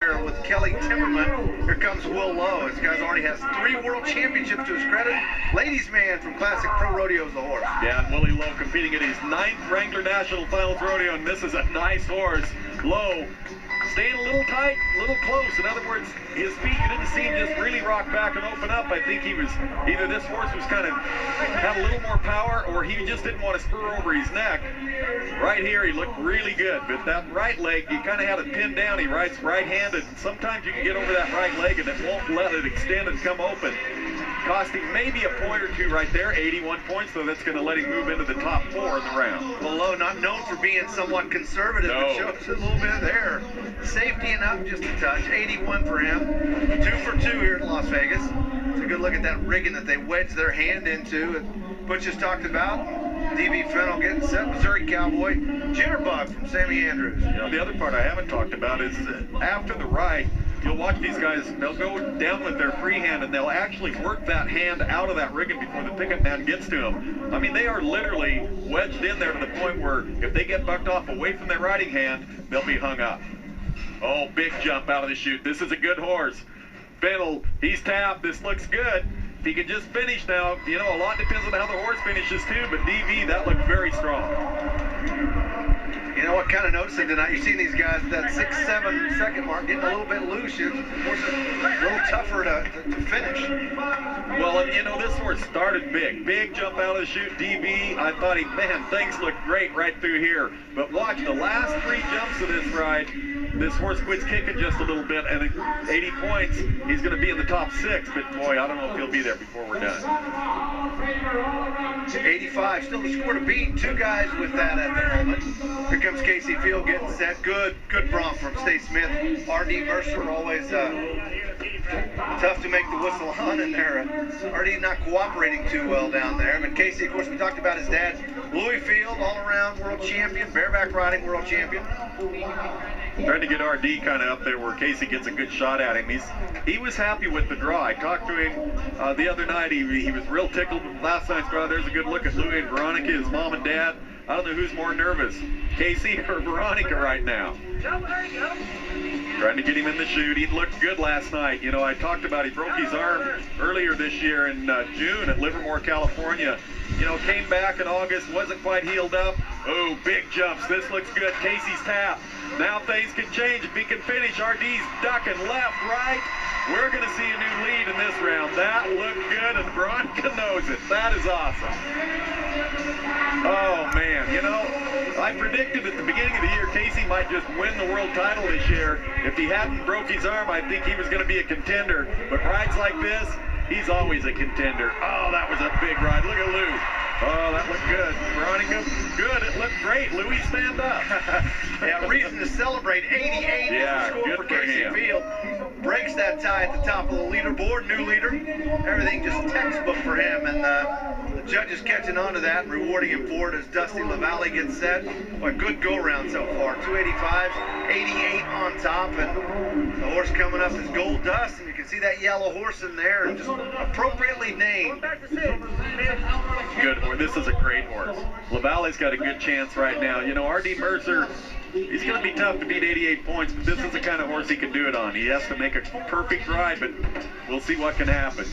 With Kelly Timmerman. Here comes Will Lowe. This guy already has 3 world championships to his credit. Ladies man from Classic Pro Rodeos, the horse. Yeah, and Willie Lowe competing in his 9th Wrangler National Finals Rodeo, and this is a nice horse. Lowe staying a little tight, a little close. In other words, his feet, you didn't see him just really rock back and open up. I think he was, either this horse was kind of, had a little more power, or he just didn't want to spur over his neck. Right here, he looked really good, but that right leg, he kind of had it pinned down. He rides right-handed, and sometimes you can get over that right leg, and it won't let it extend and come open. Cost him maybe a point or 2 right there, 81 points, so that's going to let him move into the top 4 in the round. Well, Lowe, not known for being somewhat conservative, but shows a little bit there. Safety and up just a touch, 81 for him. 2 for 2 here in Las Vegas. It's a good look at that rigging that they wedged their hand into. And Butch just talked about DB Fennell getting set, Missouri Cowboy, Jitterbug from Sammy Andrews. You know, the other part I haven't talked about is after the ride, you'll watch these guys, they'll go down with their free hand and they'll actually work that hand out of that rigging before the pickup man gets to them. I mean, they are literally wedged in there to the point where if they get bucked off away from their riding hand, they'll be hung up. Oh, big jump out of the chute. This is a good horse. Fennell, he's tapped. This looks good. If he can just finish now, you know, a lot depends on how the horse finishes too, but DV, that looked very strong. You know what, kind of noticing tonight, you're seeing these guys at that 6-7 second mark getting a little bit loose. It's a little tougher to finish. Well, and you know, this horse started big. Big jump out of the chute, DV. I thought man, things looked great right through here. But watch the last 3 jumps of this ride. This horse quits kicking just a little bit, and at 80 points, he's going to be in the top 6. But boy, I don't know if he'll be there before we're done. 85, still the score to beat. 2 guys with that at the moment. Here comes Casey Field getting set. Good bronc from Stay Smith. R.D. Mercer always tough to make the whistle on in there. R.D. not cooperating too well down there. But Casey, of course, we talked about his dad. Louis Field, all-around world champion, bareback riding world champion. Trying to get RD kind of up there where Casey gets a good shot at him. He was happy with the draw. I talked to him the other night. He was real tickled with last night's draw. There's a good look at Louis and Veronica, his mom and dad. I don't know who's more nervous, Casey or Veronica right now. Trying to get him in the chute. He looked good last night. You know, I talked about he broke his arm earlier this year in June at Livermore, California. You know, came back in August, wasn't quite healed up. Oh, big jumps. This looks good. Casey's tap. Now things can change if he can finish. RD's ducking left, right. We're going to see a new lead in this round. That looked good, and Veronica knows it. That is awesome. Oh, man. You know, I predicted at the beginning of the year Casey might just win the world title this year. If he hadn't broke his arm, I think he was going to be a contender. But rides like this, he's always a contender. Oh, that was a big ride. Look at Lou. Oh, that looked good. Veronica, good. It looked great. Louis, stand up. Yeah, reason to celebrate. 88 yeah, is the score for Casey Field. Breaks that tie at the top of the leaderboard. New leader. Everything just textbook for him. And the judges catching on to that and rewarding him for it as Dusty LaValle gets set. What a good go-round so far. 285s, 88 on top. And the horse coming up is Gold Dust. And you can see that yellow horse in there. And just appropriately named. Good horse. This is a great horse. LaValle's got a good chance right now. You know, R.D. Mercer, he's going to be tough to beat 88 points, but this is the kind of horse he can do it on. He has to make a perfect ride, but we'll see what can happen.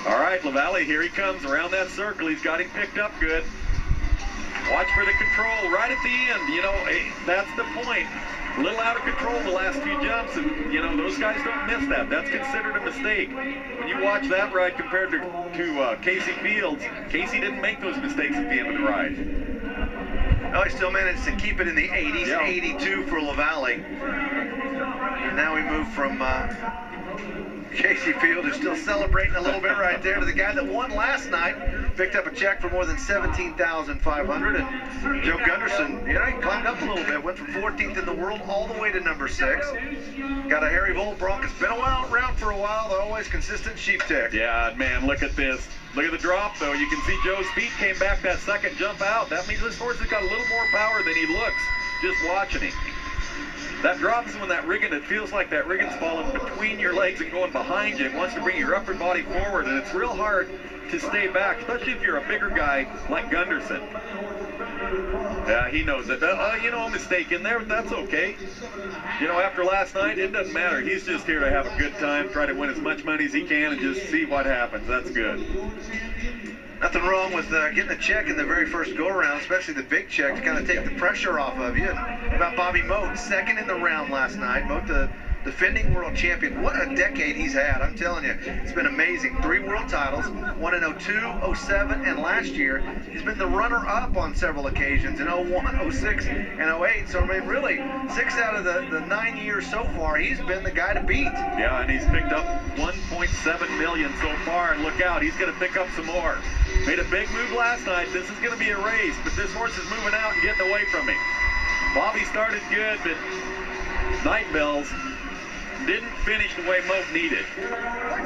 All right, LaValle, here he comes around that circle. He's got him picked up good. Watch for the control right at the end. You know, that's the point. A little out of control the last 2 jumps, and, you know, those guys don't miss that. That's considered a mistake. When you watch that ride compared to Casey Fields, Casey didn't make those mistakes at the end of the ride. Oh, he still managed to keep it in the 80s, yeah. 82 for LaValle. And now we move from Casey Field, who's still celebrating a little bit right there, to the guy that won last night. Picked up a check for more than $17,500. And Joe Gunderson, you know, he climbed up a little bit, went from 14th in the world all the way to number 6. Got a Harry Volt bronc. It's been around for a while. They're always consistent sheep tick. Yeah, man, look at this. Look at the drop, though. You can see Joe's feet came back that second jump out. That means this horse has got a little more power than he looks just watching him. That drops when that rigging, it feels like that rigging's falling between your legs and going behind you. It wants to bring your upper body forward, and it's real hard to stay back, especially if you're a bigger guy like Gunderson. Yeah, he knows it. You know, a mistake in there, but that's okay. You know, after last night, it doesn't matter. He's just here to have a good time, try to win as much money as he can, and just see what happens. That's good. Nothing wrong with getting a check in the very first go-around, especially the big check to kind of take the pressure off of you. And about Bobby Moat, second in the round last night. Moat, the defending world champion. What a decade he's had. I'm telling you, it's been amazing. 3 world titles, one in 02, 07, and last year. He's been the runner-up on several occasions in 01, 06, and 08. So, I mean, really, 6 out of the 9 years so far, he's been the guy to beat. Yeah, and he's picked up $1.7 million so far, and look out, he's going to pick up some more. Made a big move last night. This is going to be a race, but this horse is moving out and getting away from him. Bobby started good, but Night Bells didn't finish the way Moat needed.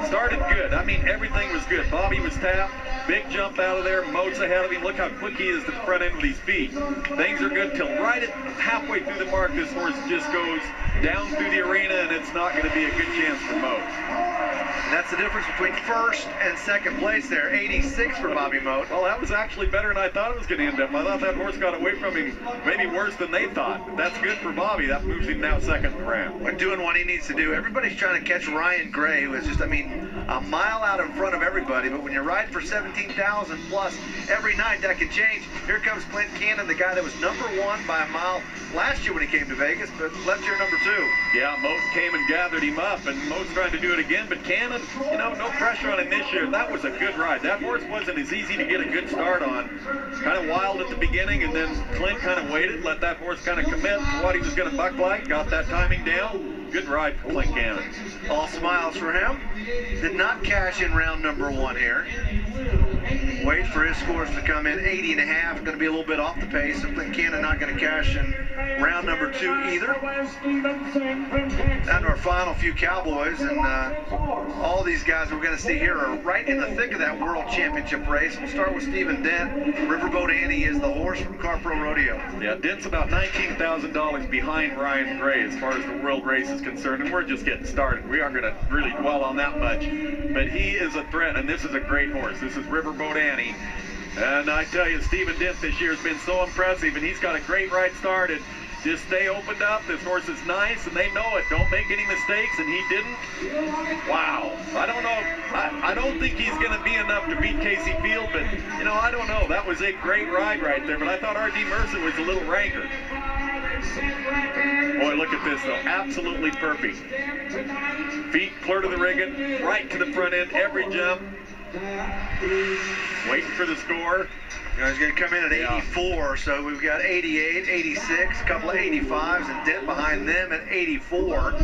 Started good. I mean, everything was good. Bobby was tapped. Big jump out of there. Moat's ahead of him. Look how quick he is to the front end with his feet. Things are good till right at halfway through the mark. This horse just goes down through the arena, and it's not going to be a good chance for Moat. And that's the difference between first and second place there. 86 for Bobby Moat. Well, that was actually better than I thought it was going to end up. I thought that horse got away from him maybe worse than they thought. But that's good for Bobby. That moves him now second in the round. We're doing what he needs to do. Everybody's trying to catch Ryan Gray, who is just, I mean, a mile out in front of everybody. But when you're riding for 17,000 plus every night, that can change. Here comes Clint Cannon, the guy that was #1 by a mile last year when he came to Vegas, but left here #2. Yeah, Moat came and gathered him up, and Moat's trying to do it again, but Cannon, you know, no pressure on him this year. That was a good ride. That horse wasn't as easy to get a good start on. Kind of wild at the beginning, and then Clint kind of waited, let that horse kind of commit to what he was going to buck like, got that timing down. Good ride for Clint Cannon. All smiles for him. Did not cash in round #1 here. Wait for his scores to come in. 80.5, going to be a little bit off the pace. So Clint Cannon not going to cash in round #2 either. Down to our final few Cowboys, and all these guys we're going to see here are right in the thick of that World Championship race. We'll start with Stephen Dent. Riverboat Annie is the horse from Car Pro Rodeo. Yeah, Dent's about $19,000 behind Ryan Gray as far as the world race is concerned, and we're just getting started. We aren't going to really dwell on that much, but he is a threat, and this is a great horse. This is Riverboat Annie, and I tell you, Stephen Dent this year has been so impressive, and he's got a great ride started. Just stay opened up. This horse is nice, and they know it. Don't make any mistakes, and he didn't. Wow. I don't know. I don't think he's going to be enough to beat Casey Field, but, you know, I don't know. That was a great ride right there, but I thought R.D. Mercer was a little ranker. Boy, look at this, though. Absolutely perfect. Feet clear to the rigging, right to the front end, every jump. Waiting for the score. You know, he's going to come in at 84, so we've got 88, 86, a couple of 85s, and Dent behind them at 84.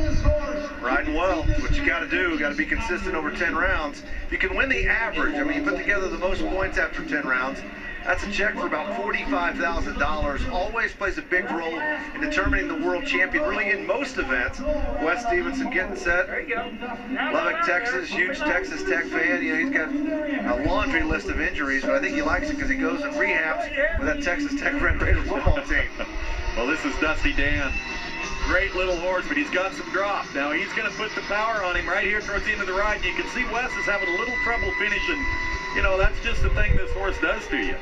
Riding well. That's what you got to do. Got to be consistent over 10 rounds. You can win the average. I mean, you put together the most points after 10 rounds. That's a check for about $45,000. Always plays a big role in determining the world champion, really in most events. Wes Stevenson getting set. There you go. Lubbock, Texas, huge Texas Tech fan. You know, he's got a laundry list of injuries, but I think he likes it because he goes and rehabs with that Texas Tech Red Raider football team. Well, this is Dusty Dan. Great little horse, but he's got some drop. Now he's going to put the power on him right here towards the end of the ride. You can see Wes is having a little trouble finishing. You know, that's just the thing this horse does to you.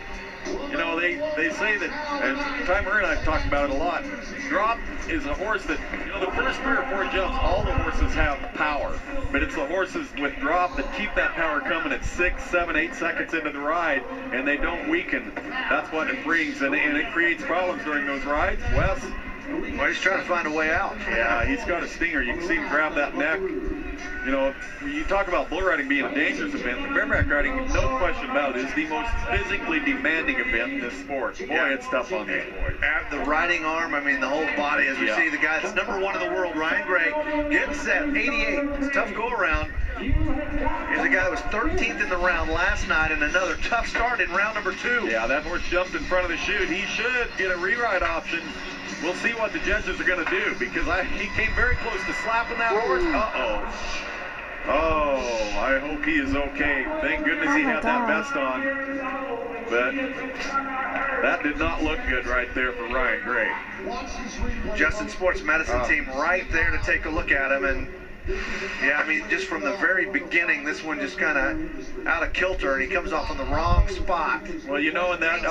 You know, they say that, and Timer and I have talked about it a lot, drop is a horse that, you know, the first 3 or 4 jumps, all the horses have power. But it's the horses with drop that keep that power coming at 6, 7, 8 seconds into the ride, and they don't weaken. That's what it brings, and it creates problems during those rides. Wes? Well, he's trying to find a way out. Yeah, he's got a stinger. You can see him grab that neck. You know, you talk about bull riding being a dangerous event. The bareback riding, no question about it, is the most physically demanding event in this sport. Boy, it's tough on these boys. At the riding arm, I mean, the whole body, as we see the guy that's #1 in the world, Ryan Gray, getting set, 88. It's a tough go-around. Here's a guy that was 13th in the round last night, and another tough start in round #2. Yeah, that horse jumped in front of the chute. He should get a reride option. We'll see what the judges are going to do, because he came very close to slapping that horse. Uh-oh. Oh, I hope he is okay. Thank goodness he had that vest on. But that did not look good right there for Ryan Gray. Justin Sports Medicine team right there to take a look at him. And yeah, I mean, just from the very beginning, this one just kind of out of kilter, and he comes off on the wrong spot. Well, you know, and that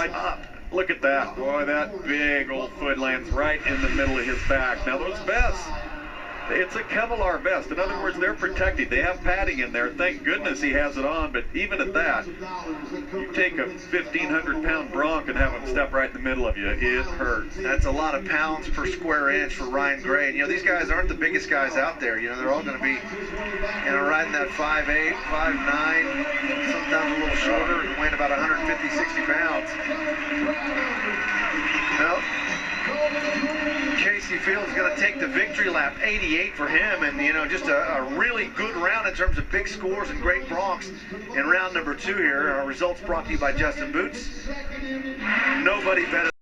Look at that. Boy, that big old foot lands right in the middle of his back. Now, those vests, it's a Kevlar vest. In other words, they're protected. They have padding in there. Thank goodness he has it on, but even at that, you take a 1,500-pound bronc and have him step right in the middle of you. It hurts. That's a lot of pounds per square inch for Ryan Gray. And, you know, these guys aren't the biggest guys out there. You know, they're all going to be, you know, riding that 5'8", 5'9", sometimes a little shorter, and weighing about 150, 60 pounds. Well, Casey Fields is going to take the victory lap, 88 for him, and, you know, just a really good round in terms of big scores and great broncs in round number 2 here. Our results brought to you by Justin Boots. Nobody better.